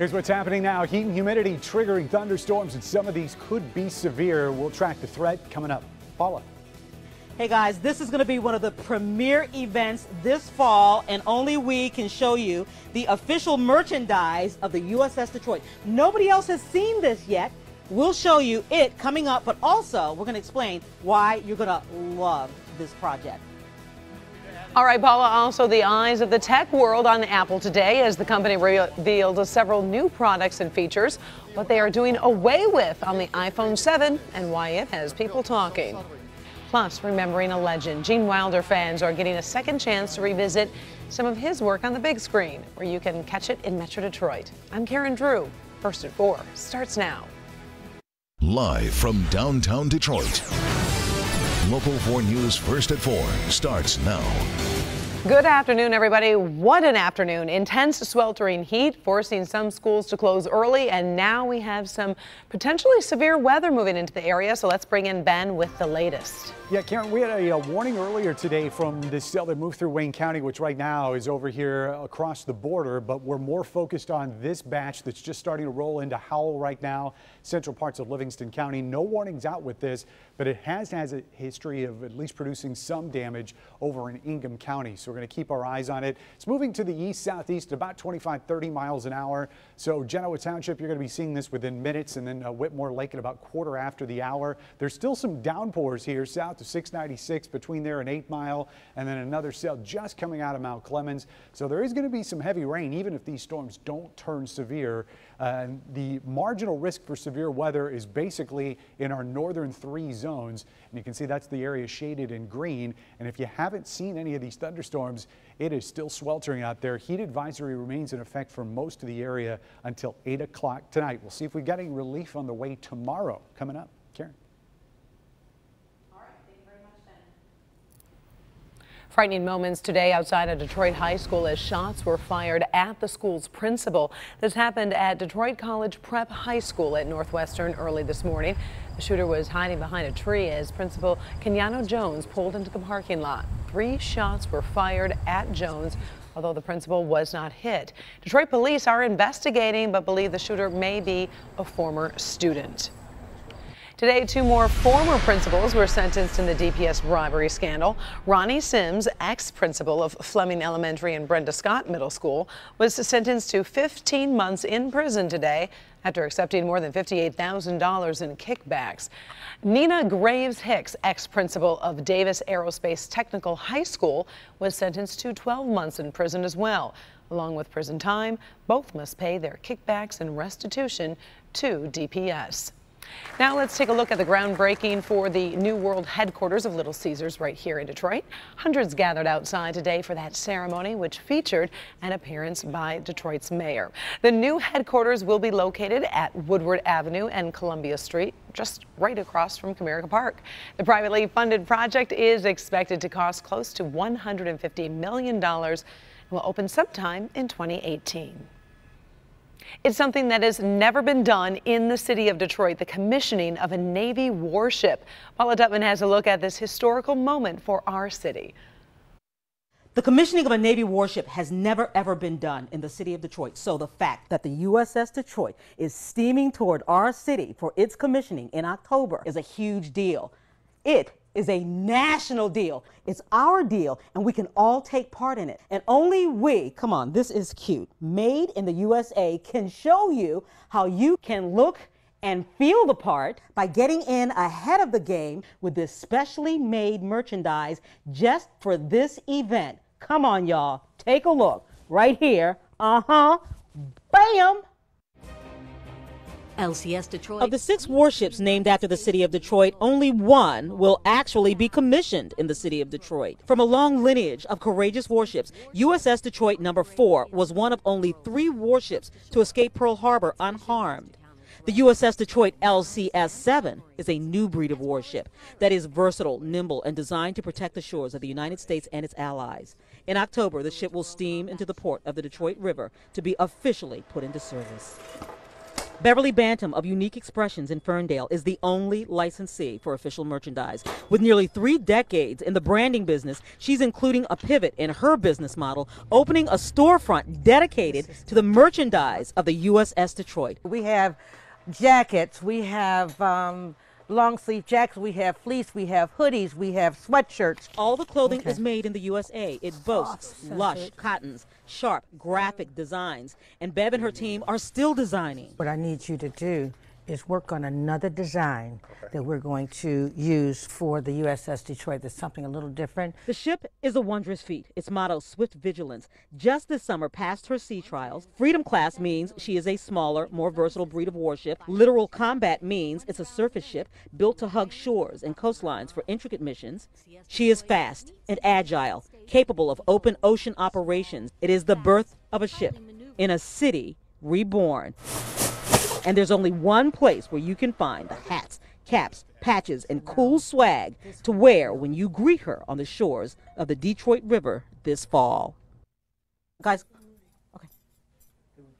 Here's what's happening now. Heat and humidity triggering thunderstorms, and some of these could be severe. We'll track the threat coming up. Paula. Hey guys, this is going to be one of the premier events this fall, and only we can show you the official merchandise of the USS Detroit. Nobody else has seen this yet. We'll show you it coming up, but also we're going to explain why you're going to love this project. All right, Paula, also the eyes of the tech world on Apple today as the company revealed several new products and features, what they are doing away with on the iPhone 7 and why it has people talking. Plus, remembering a legend, Gene Wilder fans are getting a second chance to revisit some of his work on the big screen, where you can catch it in Metro Detroit. I'm Karen Drew. First at 4 starts now. Live from downtown Detroit. Local 4 News First at 4 starts now. Good afternoon, everybody. What an afternoon. Intense sweltering heat forcing some schools to close early, and now we have some potentially severe weather moving into the area. So let's bring in Ben with the latest. Yeah, Karen, we had a warning earlier today from this cell that moved through Wayne County, which right now is over here across the border, but we're more focused on this batch that's just starting to roll into Howell right now, central parts of Livingston County. No warnings out with this, but it has a history of at least producing some damage over in Ingham County. So we're going to keep our eyes on it. It's moving to the east-southeast about 25-30 miles an hour. So Genoa Township, you're going to be seeing this within minutes, and then Whitmore Lake at about quarter after the hour. There's still some downpours here south to 696 between there and 8 Mile, and then another cell just coming out of Mount Clemens. So there is going to be some heavy rain even if these storms don't turn severe. The marginal risk for severe weather is basically in our northern 3 zones, and you can see that's the area shaded in green. And if you haven't seen any of these thunderstorms, it is still sweltering out there. Heat advisory remains in effect for most of the area until 8 o'clock tonight. We'll see if we get any relief on the way tomorrow. Coming up, Karen. Frightening moments today outside of Detroit High School as shots were fired at the school's principal. This happened at Detroit College Prep High School at Northwestern early this morning. The shooter was hiding behind a tree as Principal Kenyano Jones pulled into the parking lot. 3 shots were fired at Jones, although the principal was not hit. Detroit police are investigating but believe the shooter may be a former student. Today, 2 more former principals were sentenced in the DPS robbery scandal. Ronnie Sims, ex-principal of Fleming Elementary and Brenda Scott Middle School, was sentenced to 15 months in prison today after accepting more than $58,000 in kickbacks. Nina Graves Hicks, ex-principal of Davis Aerospace Technical High School, was sentenced to 12 months in prison as well. Along with prison time, both must pay their kickbacks and restitution to DPS. Now let's take a look at the groundbreaking for the New World headquarters of Little Caesars right here in Detroit. Hundreds gathered outside today for that ceremony, which featured an appearance by Detroit's mayor. The new headquarters will be located at Woodward Avenue and Columbia Street, just right across from Comerica Park. The privately funded project is expected to cost close to $150 million and will open sometime in 2018. It's something that has never been done in the city of Detroit, the commissioning of a Navy warship. Paula Dutman has a look at this historical moment for our city. The commissioning of a Navy warship has never ever been done in the city of Detroit. So the fact that the USS Detroit is steaming toward our city for its commissioning in October is a huge deal. It is a national deal. It's our deal, and we can all take part in it. And only we, come on, this is cute, Made in the USA, can show you how you can look and feel the part by getting in ahead of the game with this specially made merchandise just for this event. Come on, y'all, take a look right here. Bam! LCS Detroit. Of the 6 warships named after the city of Detroit, only 1 will actually be commissioned in the city of Detroit. From a long lineage of courageous warships, USS Detroit No. 4 was one of only 3 warships to escape Pearl Harbor unharmed. The USS Detroit LCS-7 is a new breed of warship that is versatile, nimble, and designed to protect the shores of the United States and its allies. In October, the ship will steam into the port of the Detroit River to be officially put into service. Beverly Bantam of Unique Expressions in Ferndale is the only licensee for official merchandise. With nearly 3 decades in the branding business, she's including a pivot in her business model, opening a storefront dedicated to the merchandise of the USS Detroit. We have jackets, we have long sleeve jackets, we have fleece, we have hoodies, we have sweatshirts. All the clothing is made in the USA. It boasts lush cottons, sharp graphic designs, and Bev and her team are still designing. What I need you to do is work on another design that we're going to use for the USS Detroit. That's something a little different. The ship is a wondrous feat. Its motto, Swift Vigilance. Just this summer passed her sea trials. Freedom Class means she is a smaller, more versatile breed of warship. Littoral Combat means it's a surface ship built to hug shores and coastlines for intricate missions. She is fast and agile, capable of open ocean operations. It is the birth of a ship in a city reborn. And there's only one place where you can find the hats, caps, patches, and cool swag to wear when you greet her on the shores of the Detroit River this fall. Guys, okay.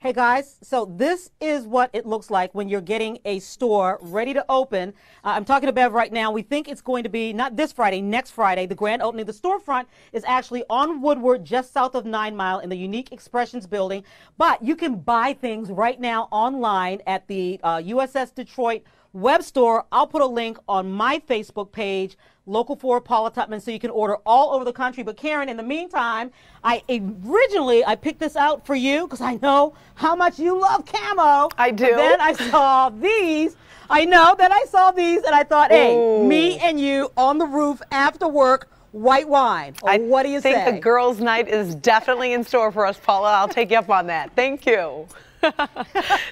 Hey guys, so this is what it looks like when you're getting a store ready to open. I'm talking to Bev right now. We think it's going to be not this Friday, next Friday, the grand opening. The storefront is actually on Woodward, just south of 9 Mile in the Unique Expressions building. But you can buy things right now online at the USS Detroit web store. I'll put a link on my Facebook page, Local 4 Paula Tutman, so you can order all over the country. But Karen, in the meantime, I picked this out for you because I know how much you love camo. I do. But then I saw these. I know that I saw these and I thought, hey, me and you on the roof after work, white wine. What do you say? I think a girls' night is definitely in store for us, Paula. I'll take you up on that. Thank you.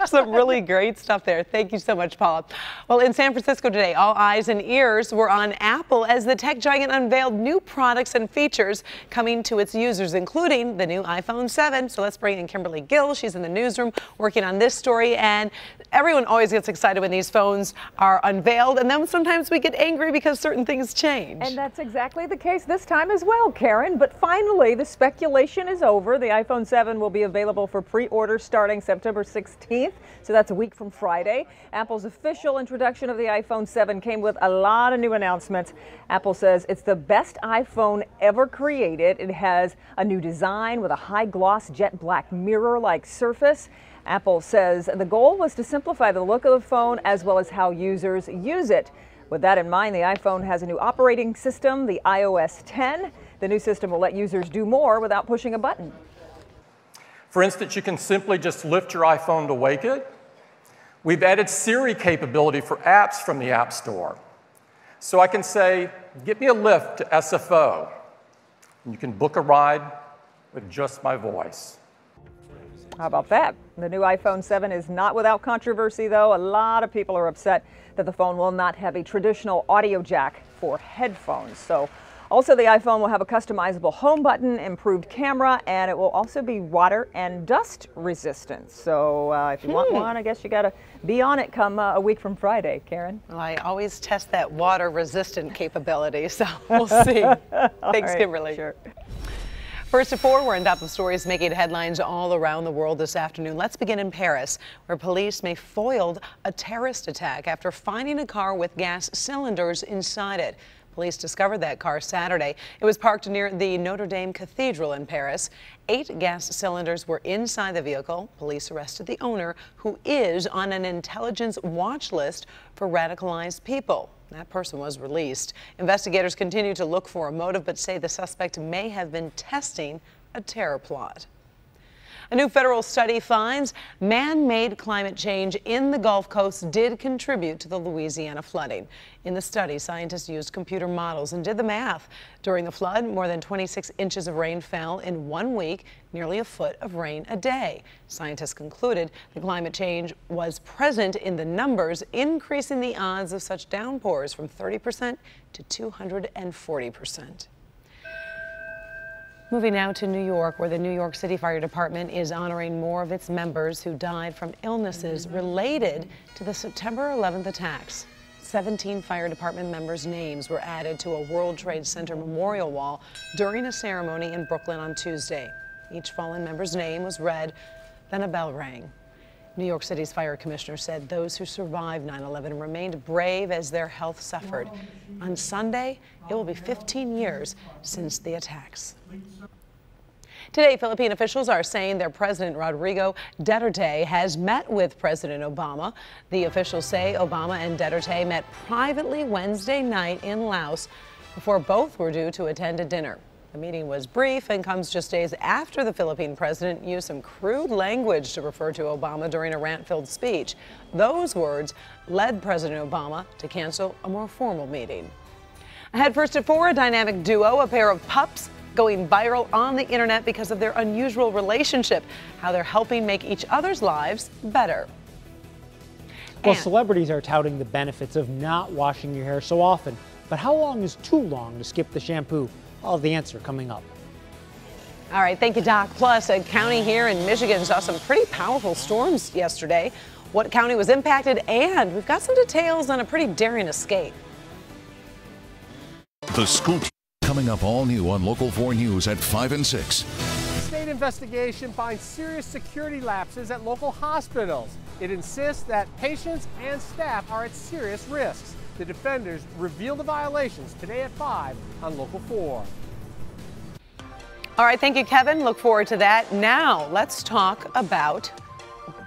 Some really great stuff there. Thank you so much, Paula. Well, in San Francisco today, all eyes and ears were on Apple as the tech giant unveiled new products and features coming to its users, including the new iPhone 7. So let's bring in Kimberly Gill. She's in the newsroom working on this story. And everyone always gets excited when these phones are unveiled. And then sometimes we get angry because certain things change. And that's exactly the case this time as well, Karen. But finally, the speculation is over. The iPhone 7 will be available for pre-order starting September 16th, so that's a week from Friday. Apple's official introduction of the iPhone 7 came with a lot of new announcements. Apple says it's the best iPhone ever created. It has a new design with a high-gloss jet black mirror-like surface. Apple says the goal was to simplify the look of the phone as well as how users use it. With that in mind, the iPhone has a new operating system, the iOS 10. The new system will let users do more without pushing a button. For instance, you can simply just lift your iPhone to wake it. We've added Siri capability for apps from the App Store. So I can say, get me a lift to SFO. And you can book a ride with just my voice. How about that? The new iPhone 7 is not without controversy, though. A lot of people are upset that the phone will not have a traditional audio jack for headphones. Also, the iPhone will have a customizable home button, improved camera, and it will also be water and dust resistant. So if you want one, I guess you got to be on it come a week from Friday, Karen. Well, I always test that water resistant capability, so we'll see. Thanks, Kimberly. Sure. First at 4, we're on top of stories making headlines all around the world this afternoon. Let's begin in Paris, where police may foiled a terrorist attack after finding a car with gas cylinders inside it. Police discovered that car Saturday. It was parked near the Notre Dame Cathedral in Paris. 8 gas cylinders were inside the vehicle. Police arrested the owner, who is on an intelligence watch list for radicalized people. That person was released. Investigators continue to look for a motive, but say the suspect may have been testing a terror plot. A new federal study finds man-made climate change in the Gulf Coast did contribute to the Louisiana flooding. In the study, scientists used computer models and did the math. During the flood, more than 26 inches of rain fell in 1 week, nearly a foot of rain a day. Scientists concluded the climate change was present in the numbers, increasing the odds of such downpours from 30% to 240%. Moving now to New York, where the New York City Fire Department is honoring more of its members who died from illnesses related to the September 11th attacks. 17 fire department members' names were added to a World Trade Center memorial wall during a ceremony in Brooklyn on Tuesday. Each fallen member's name was read, then a bell rang. New York City's fire commissioner said those who survived 9/11 remained brave as their health suffered. On Sunday, it will be 15 years since the attacks. Today, Philippine officials are saying their president, Rodrigo Duterte, has met with President Obama. The officials say Obama and Duterte met privately Wednesday night in Laos before both were due to attend a dinner. The meeting was brief and comes just days after the Philippine president used some crude language to refer to Obama during a rant-filled speech. Those words led President Obama to cancel a more formal meeting. Ahead first at 4, a dynamic duo, a pair of pups going viral on the internet because of their unusual relationship, how they're helping make each other's lives better. Well, celebrities are touting the benefits of not washing your hair so often. But how long is too long to skip the shampoo? I'll have the answer coming up. All right, thank you, Doc. Plus, a county here in Michigan saw some pretty powerful storms yesterday. What county was impacted? And we've got some details on a pretty daring escape. The Scoop coming up all new on Local 4 News at 5 and 6. State investigation finds serious security lapses at local hospitals. It insists that patients and staff are at serious risks. The defenders reveal the violations today at 5 on Local 4. All right, thank you, Kevin. Look forward to that. Now, let's talk about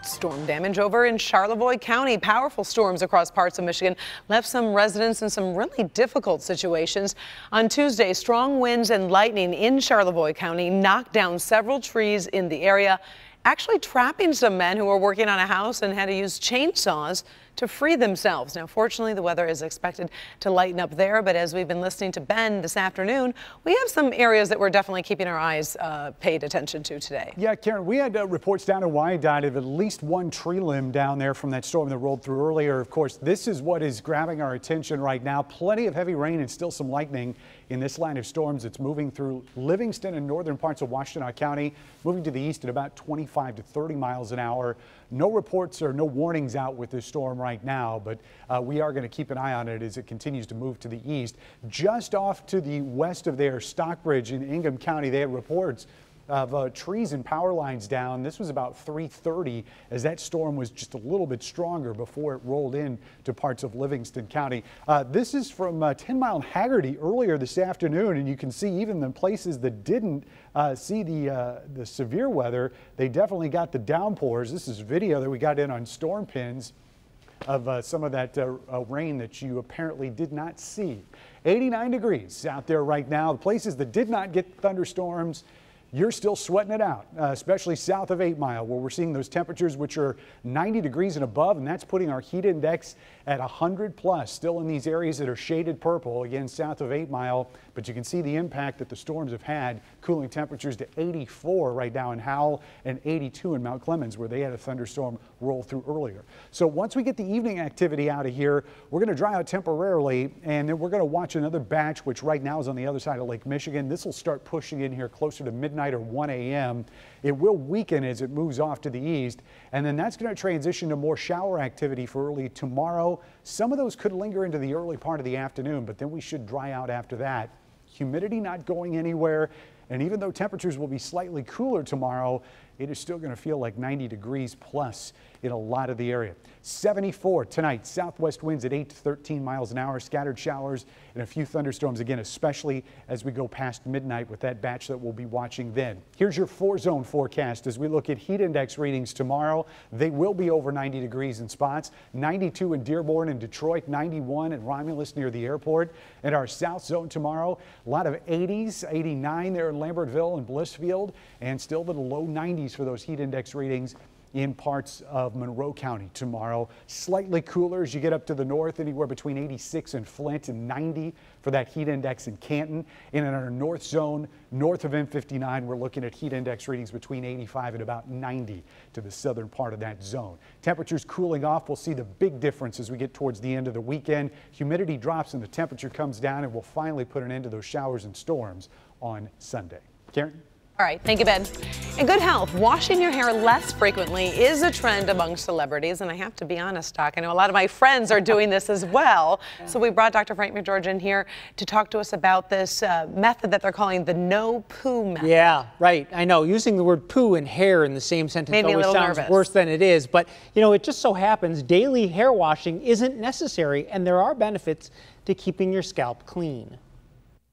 storm damage over in Charlevoix County. Powerful storms across parts of Michigan left some residents in some really difficult situations. On Tuesday, strong winds and lightning in Charlevoix County knocked down several trees in the area, actually trapping some men who were working on a house and had to use chainsaws to free themselves. Now, fortunately, the weather is expected to lighten up there, but as we've been listening to Ben this afternoon, we have some areas that we're definitely keeping our eyes paid attention to today. Yeah, Karen, we had reports down in Wyandotte of at least one tree limb down there from that storm that rolled through earlier. Of course, this is what is grabbing our attention right now. Plenty of heavy rain and still some lightning in this line of storms. It's moving through Livingston and northern parts of Washtenaw County, moving to the east at about 25 to 30 miles an hour. No reports or no warnings out with this storm right now, but we are going to keep an eye on it as it continues to move to the east. Just off to the west of there, Stockbridge in Ingham County, they had reports of trees and power lines down. This was about 3:30 as that storm was just a little bit stronger before it rolled in to parts of Livingston County. This is from 10 Mile and Haggerty earlier this afternoon, and you can see even the places that didn't see the severe weather, they definitely got the downpours. This is video that we got in on storm pins of some of that rain that you apparently did not see. 89 degrees out there right now. The places that did not get thunderstorms, you're still sweating it out, especially south of 8 Mile, where we're seeing those temperatures which are 90 degrees and above, and that's putting our heat index at 100 plus, still in these areas that are shaded purple, again, south of 8 Mile. But you can see the impact that the storms have had, cooling temperatures to 84 right now in Howell and 82 in Mount Clemens, where they had a thunderstorm roll through earlier. So once we get the evening activity out of here, we're going to dry out temporarily, and then we're going to watch another batch, which right now is on the other side of Lake Michigan. This will start pushing in here closer to midnight or 1 a.m. It will weaken as it moves off to the east, and then that's going to transition to more shower activity for early tomorrow. Some of those could linger into the early part of the afternoon, but then we should dry out after that. Humidity not going anywhere, and even though temperatures will be slightly cooler tomorrow, it is still going to feel like 90 degrees plus in a lot of the area. 74 tonight, southwest winds at 8 to 13 miles an hour, scattered showers and a few thunderstorms again, especially as we go past midnight with that batch that we'll be watching then. Here's your 4-zone forecast as we look at heat index readings tomorrow. They will be over 90 degrees in spots, 92 in Dearborn and Detroit, 91 in Romulus near the airport. And our south zone tomorrow, a lot of 80s, 89 there in Lambertville and Blissfield, and still to the low 90s for those heat index readings in parts of Monroe County tomorrow. Slightly cooler as you get up to the north, anywhere between 86 in Flint and 90 for that heat index in Canton. And in our north zone, north of M59, we're looking at heat index readings between 85 and about 90 to the southern part of that zone. Temperatures cooling off. We'll see the big difference as we get towards the end of the weekend. Humidity drops and the temperature comes down, and we'll finally put an end to those showers and storms on Sunday. Karen? All right, thank you, Ben. In good health, washing your hair less frequently is a trend among celebrities, and I have to be honest, Doc, I know a lot of my friends are doing this as well. So we brought Dr. Frank McGeorge in here to talk to us about this method that they're calling the no-poo method. Yeah, right. I know. Using the word poo and hair in the same sentence always sounds worse than it is. But, you know, it just so happens daily hair washing isn't necessary, and there are benefits to keeping your scalp clean.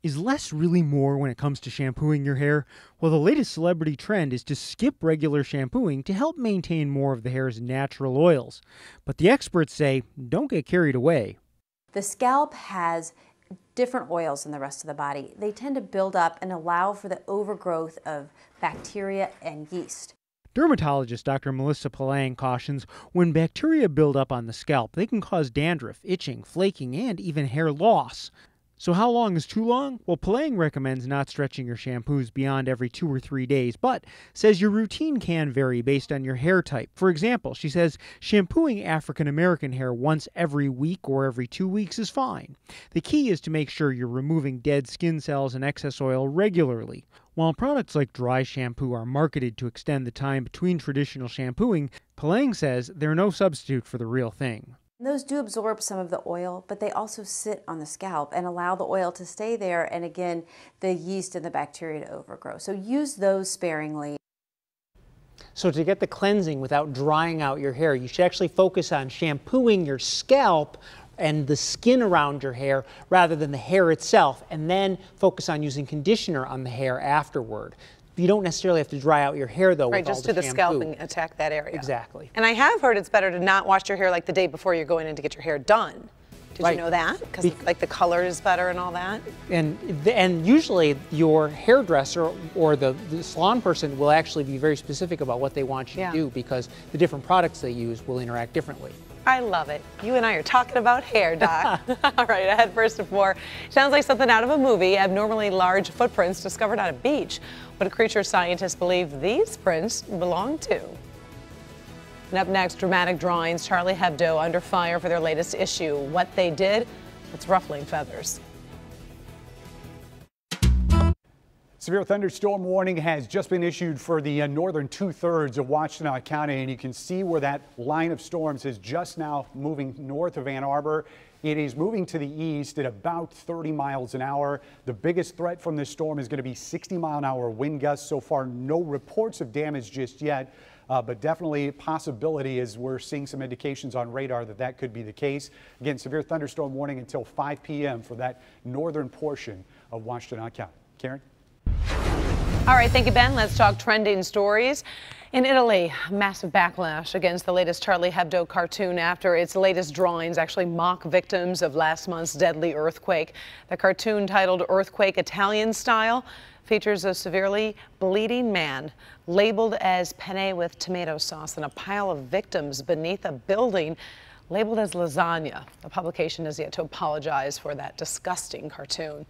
Is less really more when it comes to shampooing your hair? Well, the latest celebrity trend is to skip regular shampooing to help maintain more of the hair's natural oils. But the experts say, don't get carried away. The scalp has different oils than the rest of the body. They tend to build up and allow for the overgrowth of bacteria and yeast. Dermatologist Dr. Melissa Palang cautions when bacteria build up on the scalp, they can cause dandruff, itching, flaking, and even hair loss. So how long is too long? Well, Palang recommends not stretching your shampoos beyond every 2 or 3 days, but says your routine can vary based on your hair type. For example, she says shampooing African American hair once every week or every 2 weeks is fine. The key is to make sure you're removing dead skin cells and excess oil regularly. While products like dry shampoo are marketed to extend the time between traditional shampooing, Palang says they're no substitute for the real thing. Those do absorb some of the oil, but they also sit on the scalp and allow the oil to stay there and again, the yeast and the bacteria to overgrow. So use those sparingly. So to get the cleansing without drying out your hair, you should actually focus on shampooing your scalp and the skin around your hair rather than the hair itself, and then focus on using conditioner on the hair afterward. You don't necessarily have to dry out your hair, though, right, with all just to the shampoo. scalp and attack that area. Exactly. And I have heard it's better to not wash your hair like the day before you're going in to get your hair done. Did you know that? Because like the color is better and all that? And usually your hairdresser or the salon person will actually be very specific about what they want you to do, because the different products they use will interact differently. I love it. You and I are talking about hair, Doc. All right, ahead first at 4. Sounds like something out of a movie. Abnormally large footprints discovered on a beach. What do creature scientists believe these prints belong to? And up next, dramatic drawings. Charlie Hebdo under fire for their latest issue. What they did, it's ruffling feathers. Severe thunderstorm warning has just been issued for the northern 2/3 of Washtenaw County, and you can see where that line of storms is just now moving north of Ann Arbor. It is moving to the east at about 30 miles an hour. The biggest threat from this storm is going to be 60-mile-an-hour wind gusts. So far, no reports of damage just yet, but definitely a possibility, as we're seeing some indications on radar that that could be the case. Again, severe thunderstorm warning until 5 p.m. for that northern portion of Washtenaw County. Karen? All right, thank you, Ben. Let's talk trending stories. In Italy, massive backlash against the latest Charlie Hebdo cartoon after its latest drawings actually mock victims of last month's deadly earthquake. The cartoon, titled Earthquake Italian Style, features a severely bleeding man labeled as penne with tomato sauce and a pile of victims beneath a building labeled as lasagna. The publication has yet to apologize for that disgusting cartoon.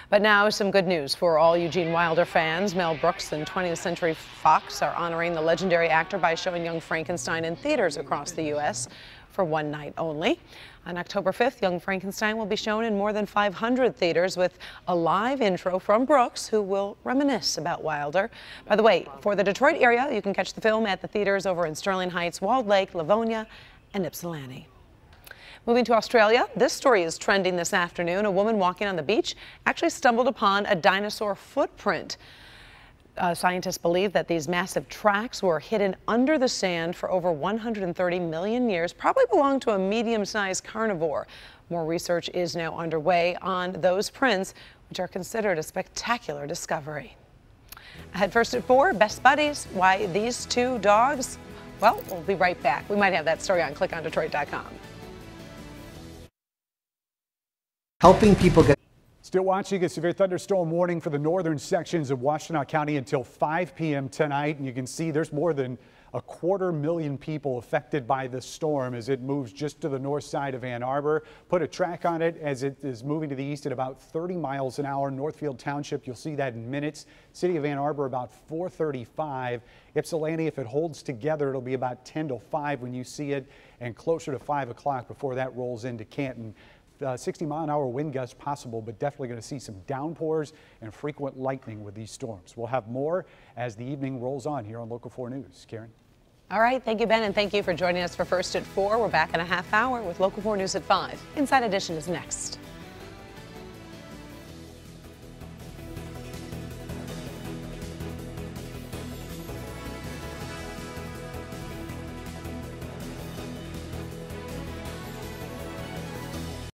But now some good news for all Eugene Wilder fans. Mel Brooks and 20th Century Fox are honoring the legendary actor by showing Young Frankenstein in theaters across the U.S. for one night only. On October 5th, Young Frankenstein will be shown in more than 500 theaters with a live intro from Brooks, who will reminisce about Wilder. By the way, for the Detroit area, you can catch the film at the theaters over in Sterling Heights, Walled Lake, Livonia, and Ypsilanti. Moving to Australia, this story is trending this afternoon. A woman walking on the beach actually stumbled upon a dinosaur footprint. Scientists believe that these massive tracks were hidden under the sand for over 130 million years, probably belonged to a medium-sized carnivore. More research is now underway on those prints, which are considered a spectacular discovery. Ahead first at 4, best buddies. Why these two dogs? Well, we'll be right back. We might have that story on clickondetroit.com. Helping people get. Still watching a severe thunderstorm warning for the northern sections of Washtenaw County until 5 p.m. tonight. And you can see there's more than 250,000 people affected by the storm as it moves just to the north side of Ann Arbor. Put a track on it as it is moving to the east at about 30 miles an hour. Northfield Township, you'll see that in minutes. City of Ann Arbor about 4:35. Ypsilanti, if it holds together, it'll be about 10 to 5 when you see it, and closer to 5 o'clock before that rolls into Canton. 60-mile-an-hour wind gusts possible, but definitely going to see some downpours and frequent lightning with these storms. We'll have more as the evening rolls on here on Local 4 News. Karen. All right, thank you, Ben, and thank you for joining us for First at 4. We're back in a half hour with Local 4 News at 5. Inside Edition is next.